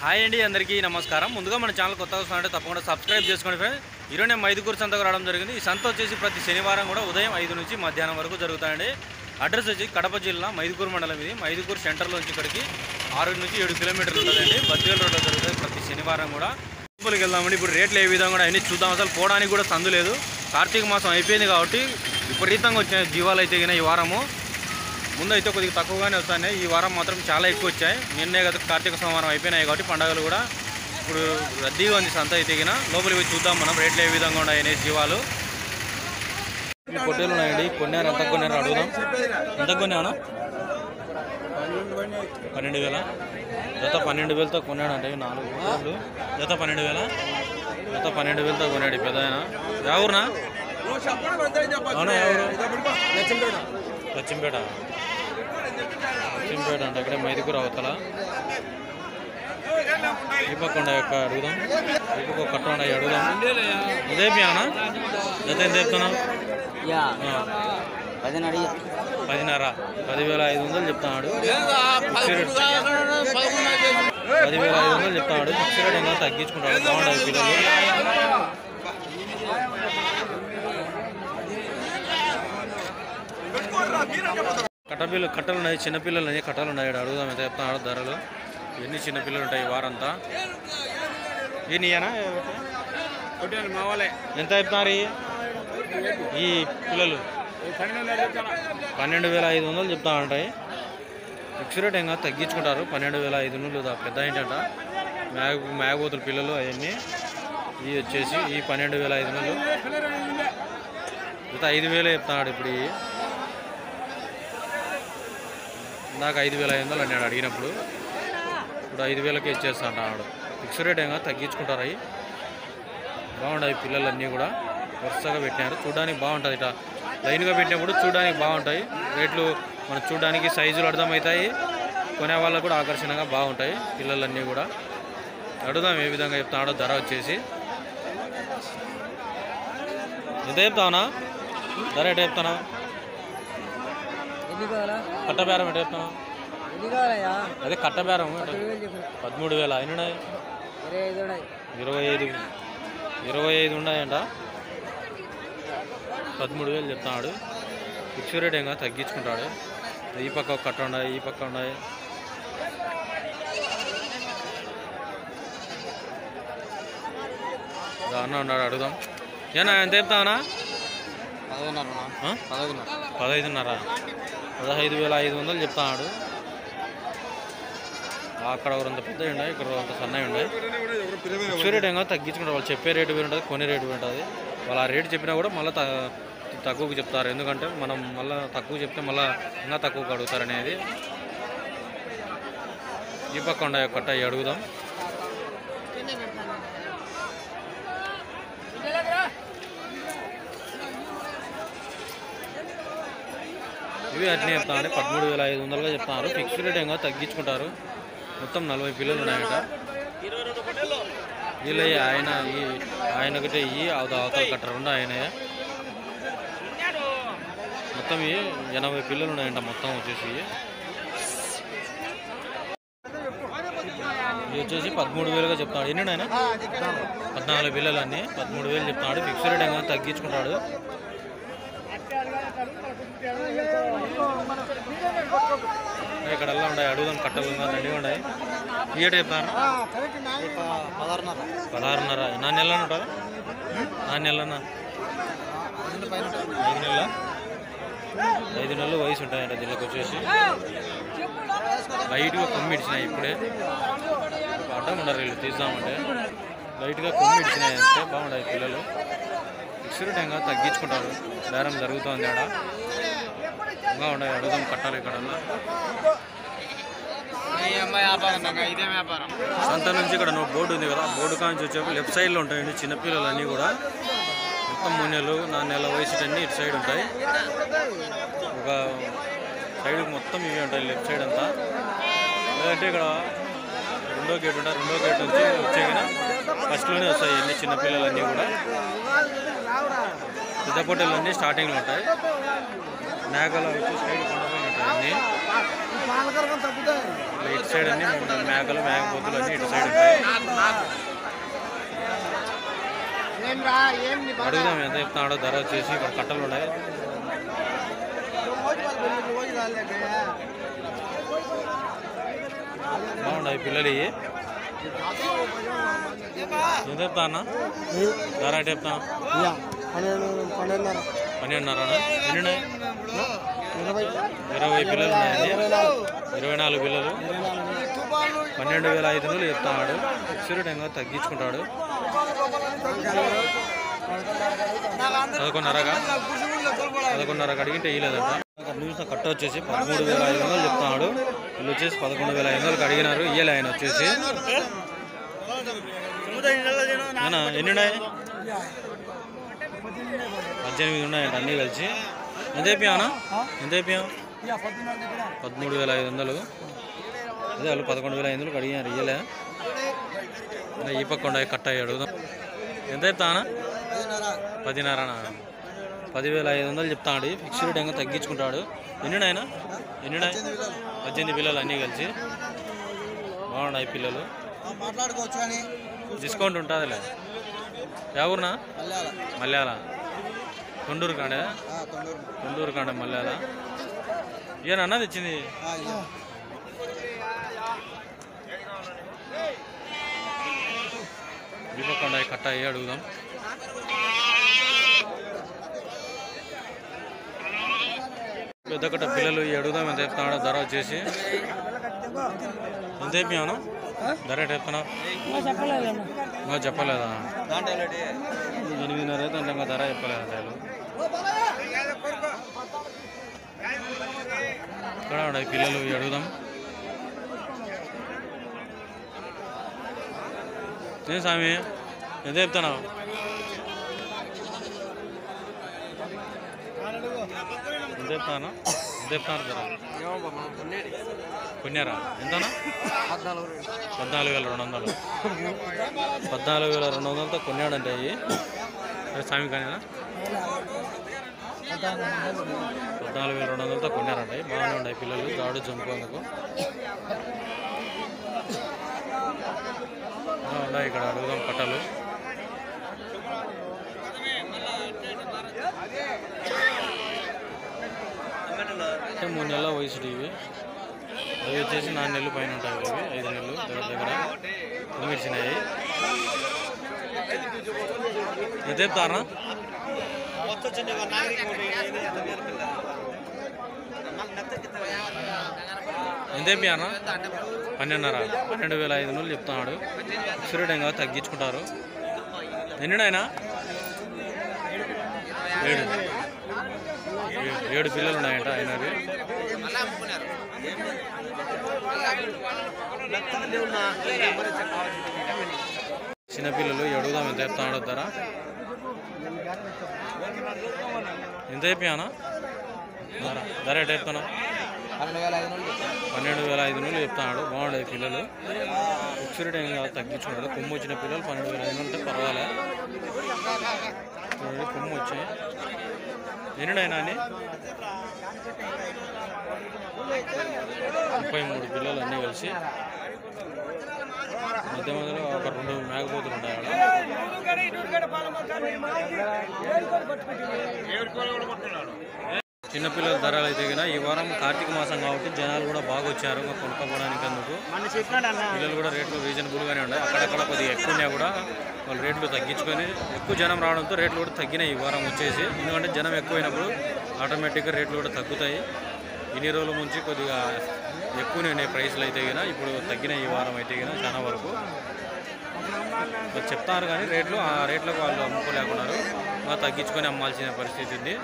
Hi అండి, అందరికీ నమస్కారం. ముందుగా మన ఛానల్ కొత్తగా వస్తుంటే తప్పకుండా సబ్స్క్రైబ్ చేసుకోండి ఫ్రెండ్స్. ఈరోజు నేను మైదుకూరు సంతకు రావడం జరిగింది. ఈ సంత వచ్చేసి ప్రతి శనివారం కూడా ఉదయం 5 నుంచి మధ్యాహ్నం వరకు జరుగుతాయండి. అడ్రస్ వచ్చి కడప జిల్లా మైదుకూరు మండలం. ఇది మైదుకూరు సెంటర్లోంచి ఇక్కడికి 6 నుంచి 7 కిలోమీటర్లు ఉంటుందండి. బద్వేల్ రోడ్లో జరుగుతుంది ప్రతి శనివారం కూడా. లోపలికి వెళ్దామండి. ఇప్పుడు రేట్లు ఏ విధంగా కూడా అన్నీ చూద్దాం. అసలు పోవడానికి కూడా సందు లేదు. కార్తీక మాసం అయిపోయింది కాబట్టి విపరీతంగా వచ్చాయి జీవాలు అయితే ఈ వారము. ముందు అయితే కొద్దిగా తక్కువగానే వస్తున్నాయి. ఈ వారం మాత్రం చాలా ఎక్కువ వచ్చాయి. నిన్నే కదా కార్తీక సోమవారం అయిపోయినాయి కాబట్టి పండుగలు కూడా ఇప్పుడు రద్దీగా ఉంది సంత అయితే. లోపలికి పోయి చూద్దాం మనం రేట్లు ఏ విధంగా ఉన్నాయి అనేది జీవాలు. ఈ పొట్టేలు ఉన్నాయండి. కొన్నారు, ఎంత కొన్నారు అడుగుదాం. ఎంత కొన్నాను? 12,000. జత 12,000తో కొన్నాడంటే 4 పొట్టేలు. జత 12,000. జత 12,000తో కొన్నాడు పెద్ద ఆయన. ఎవరునా? అవునా, ఎవరు? లక్ష్మీపేట. లక్ష్మీపేట అంటే అక్కడే మైదుకూరు అవతల. ఈ పక్క ఉన్నాయి యొక్క అడుగుదాం. ఈ పక్క కట్ట ఉన్నాయి అడుగుదాం. అదే అన్నా జత ఎంత చెప్తున్నావు? 10,500. 10,500 చెప్తున్నాడు. 10,500 చెప్తున్నాడు. ఫిక్స్ రేట్ ఏమో తగ్గించుకుంటాడు. బాగుంటుంది పిల్లలు. కట్టలు ఉన్నాయి, చిన్నపిల్లలు ఉన్నాయి. కట్టలు ఉన్నాయి. అడుగుదాం ఎంత చెప్తున్నాడు ధరలు. ఎన్ని చిన్నపిల్లలు ఉంటాయి వారంతా. ఈయననా మా వాళ్ళే. ఎంత చెప్తున్నారు ఈ పిల్లలు? 12,500 చెప్తా ఉంటాయి. ఫిక్స్ రేట్ ఏం తగ్గించుకుంటారు. 12,500 పెద్ద ఏంటంట. మేకపోతుల పిల్లలు అవన్నీ. ఇవి వచ్చేసి ఈ 12,500. ఇంత 5,000 చెప్తున్నాడు. ఇప్పుడు ఇందాక 5,500 అన్నాడు అడిగినప్పుడు. ఇప్పుడు 5,000కే ఇచ్చేస్తా అంటాడు. ఫిక్స్ రేట్ ఏమో తగ్గించుకుంటారు. అవి బాగుంటాయి పిల్లలన్నీ కూడా. వరుసగా పెట్టినారు. చూడడానికి బాగుంటుంది. ఇట్లా లైన్గా పెట్టినప్పుడు చూడడానికి బాగుంటాయి. రేట్లు మనం చూడడానికి సైజులు అర్థమవుతాయి. కొనే వాళ్ళకు కూడా ఆకర్షణగా బాగుంటాయి పిల్లలన్నీ కూడా. అడుగుదాం ఏ విధంగా చెప్తాడో ధర వచ్చేసి. ఎంత చెప్తావునా ధర? ఎట చెప్తానా? కట్టబేరం ఎట చెప్తాను? అదే కట్టబేరం 13,000 అయినాయి. 25 ఉన్నాయంట. 13,000 చెప్తున్నాడు. ఫిక్స్ రేట్ ఏం తగ్గించుకుంటాడు. ఈ పక్క ఒక కట్ట ఉన్నాయి, ఈ పక్క ఉన్నాయి. అన్న ఉన్నాడు అడుగుదాం. ఏనా ఎంత చెప్తావనా? 15,500. 15,500 చెప్తున్నాడు. అక్కడ ఒకరంత పెద్దవి ఉన్నాయి, ఇక్కడ అంత సన్నవి ఉన్నాయి. ఫిక్స్ రేట్ ఏమో తగ్గించుకుంటారు. వాళ్ళు చెప్పే రేటు వేరు ఉంటుంది, కొనే రేటు ఉంటుంది. వాళ్ళు ఆ రేటు చెప్పినా కూడా మళ్ళీ తక్కువకు చెప్తారు. ఎందుకంటే మనం మళ్ళీ తక్కువ చెప్తే మళ్ళీ ఇంకా తక్కువకు అడుగుతారు అనేది. ఈ పక్క ఉండే కట్ట అడుగుదాం. ఇవి అట్నే చెప్తాను. 13,500గా చెప్తున్నారు. ఫిక్స్ రేట్ ఏమో తగ్గించుకుంటారు. మొత్తం 40 పిల్లలు ఉన్నాయట. వీళ్ళు ఆయనకటే అవతల కట్ట 2 ఆయన. మొత్తం 80 పిల్లలు ఉన్నాయంట మొత్తం వచ్చేసి. ఇవి వచ్చేసి 13,000గా చెప్తాడు. ఎన్ని ఆయన? 14 పిల్లలు అన్నీ 13,000 చెప్తున్నాడు. ఫిక్స్ రేట్ ఏమో తగ్గించుకుంటాడు. ఇక్కడ ఉన్నాయి అడుగుదాం. కట్టలు దండిగా ఉన్నాయి. ఏట చెప్తారు? 16,500. 4 నెలలు ఉంటారా? 4 నెలలన్నా? 5 నెలలు వయసు ఉంటాయంట జిల్లాకు వచ్చేసి. లైట్గా కొమ్మి ఇచ్చినాయి. ఇప్పుడే అడ్డం ఉండరు వీళ్ళు తీద్దామంటే. లైట్గా కొమ్మి ఇచ్చినాయి అంటే బాగుంటాయి పిల్లలు. ఫిక్స్ రేట్ ఏం తగ్గించుకుంటారు. బేరం జరుగుతుంది ఆడ. ఇంకా ఉన్నాయి అడుగుదాం కట్టాలి. ఇక్కడ సంత నుంచి ఇక్కడ బోర్డు ఉంది కదా, బోర్డు కాంచి వచ్చేప్పుడు లెఫ్ట్ సైడ్లో ఉంటాయండి చిన్నపిల్లలు అన్నీ కూడా. మొత్తం 3 నెలలు 4 నెలల వయసు అన్నీ ఇటు సైడ్ ఉంటాయి. ఒక సైడ్ మొత్తం ఇవి ఉంటాయి లెఫ్ట్ సైడ్ అంతా. లేదంటే ఇక్కడ 2వ గేట్ ఉంటాయి. 2వ గేట్ నుంచి వచ్చేగిన ఫస్ట్లోనే వస్తాయి అన్ని చిన్నపిల్లలన్నీ కూడా. పెద్ద పొట్టెలు అన్నీ స్టార్టింగ్లో ఉంటాయి. మేకలు వచ్చి సైడ్ కొండపైన ఉంటాయి అన్నీ. ఇటు సైడ్ అన్ని మేకలు మేకపోతులు అన్నీ ఇటు సైడ్ ఉంటాయి. అడుగుదాం ఎంత చెప్తున్నాడో ధర వచ్చేసి. ఇక్కడ కట్టలు ఉన్నాయి. బాగున్నాయి పిల్లలు. ఇవి ఎంత చెప్తా అన్న ధర అంటే చెప్తా? 12.5. ఎన్ని 20 పిల్లలు ఉన్నాయండి. 24 పిల్లలు. 12,500 చెప్తాడు. ఫిక్స్డ్ ఇంకా తగ్గించుకుంటాడు. 11.5 అడిగింటే ఇయ్యలేదంట. చూసిన కట్ట వచ్చేసి 13,500 చెప్తున్నాడు. వీళ్ళు వచ్చేసి 11,500 అడిగినారు. ఇయ్యలే ఆయన వచ్చేసి. ఎన్ని ఉన్నాయి? 18 ఉన్నాయంట అన్నీ కలిసి. ఎంత అయిపోయానా? ఎంత అయిపోయాం? 13,500. అదే వాళ్ళు 11,500 అడిగినారు. ఇయ్యలే. ఈ పక్క ఉండే కట్ట అయ్యాడు. ఎంత చెప్తానా? 10.5. 10,500 చెప్తాడు. ఫిక్స్డ్ రేట్ ఇంకా తగ్గించుకుంటాడు. ఎన్నినాయన? 18 పిల్లలు అన్నీ కలిసి. బాగున్నాయి పిల్లలు. డిస్కౌంట్ ఉంటుందిలే. ఎవరునా? మల్యాల. కొండూరు కాండే. కొండూరు కాండ మల్యాల. ఏనా తెచ్చింది? దీపకొండ కట్ట అయ్యి అడుగుదాం. పెద్ద కట్ట పిల్లలు అడుగుదాం ఎంత చెప్తున్నాడో ధర వచ్చేసి. ఎంత అయిపోయాను? ధర ఎట్ చెప్తున్నావు? చెప్పలేదా? 8.5 అయితే అంటే ఇంకా ధర చెప్పలేదంటే వాళ్ళు. ఇక్కడ ఉన్నాయి పిల్లలు అడుగుదాం. ఏం స్వామి ఎంత చెప్తున్నావు? ఎంత చెప్తాను? ఎంత చెప్తాను ధర? కొన్నారా? ఎంతనా? 14,200. 14,200తో కొన్నాడంటే అయ్యి స్వామి కానీ 14,200తో కొన్నారంటే. బాగానే ఉన్నాయి పిల్లలు. గాడు చంపుకోందుకు ఉన్నాయి. ఇక్కడ అడుగుదాం కట్టలు. అంటే 3 నెలల వయసు ఇవి. అవి వచ్చేసి 4 నెలలు పైన ఉంటాయి. ఇవి 5 నెలలు దగ్గర కుమిర్చినాయి. ఎంత చెప్తారా? ఎంత చెప్పారా? 12.5. 12,500 చెప్తున్నాడు. ఫిక్స్డ్ ఇంకా తగ్గించుకుంటారు. ఎన్నినైనా? 7 పిల్లలు ఉన్నాయంట ఆయనవి. చిన్నపిల్లలు అడుగుదాం ఎంత చెప్తాడో ధర. ఎంత చెప్పానా ధర? ఎట్ చెప్తాను? 12,500 చెప్తాడు. బాగుండేది పిల్లలు. ఫిక్స్డ్ ఏం కాదు తగ్గించుకున్నాడు. కొమ్ము వచ్చిన పిల్లలు 12,500 అంటే పర్వాలే. కొమ్ము వచ్చాయి. ఎన్నిడైనా అని 33 పిల్లలు అన్నీ కలిసి. మధ్య మధ్యలో ఒక 2 మేకపోతులు ఉంటాయి. చిన్నపిల్లల ధరలు అయితే కన్నా ఈ వారం కార్తీక మాసం కాబట్టి జనాలు కూడా బాగా వచ్చారు కొనుక్కోవడానికి. అందుకు పిల్లలు కూడా రేట్లు రీజనబుల్గానే ఉన్నాయి. అక్కడక్కడ కొద్దిగా ఎక్కువ ఉన్నా కూడా వాళ్ళు రేట్లు తగ్గించుకొని ఎక్కువ జనం రావడంతో రేట్లు కూడా తగ్గినాయి ఈ వారం వచ్చేసి. ఎందుకంటే జనం ఎక్కువైనప్పుడు ఆటోమేటిక్గా రేట్లు కూడా తగ్గుతాయి. ఇన్ని రోజుల నుంచి కొద్దిగా ఎక్కువనే ఉన్నాయి ప్రైస్లు అయితే కన్నా. ఇప్పుడు తగ్గినాయి ఈ వారం అయితే కన్నా చాలా వరకు. చెప్తారు కానీ రేట్లు ఆ రేట్లకు వాళ్ళు అమ్ముకోలేకున్నారు. తగ్గించుకొని అమ్మాల్సిన పరిస్థితి ఉంది.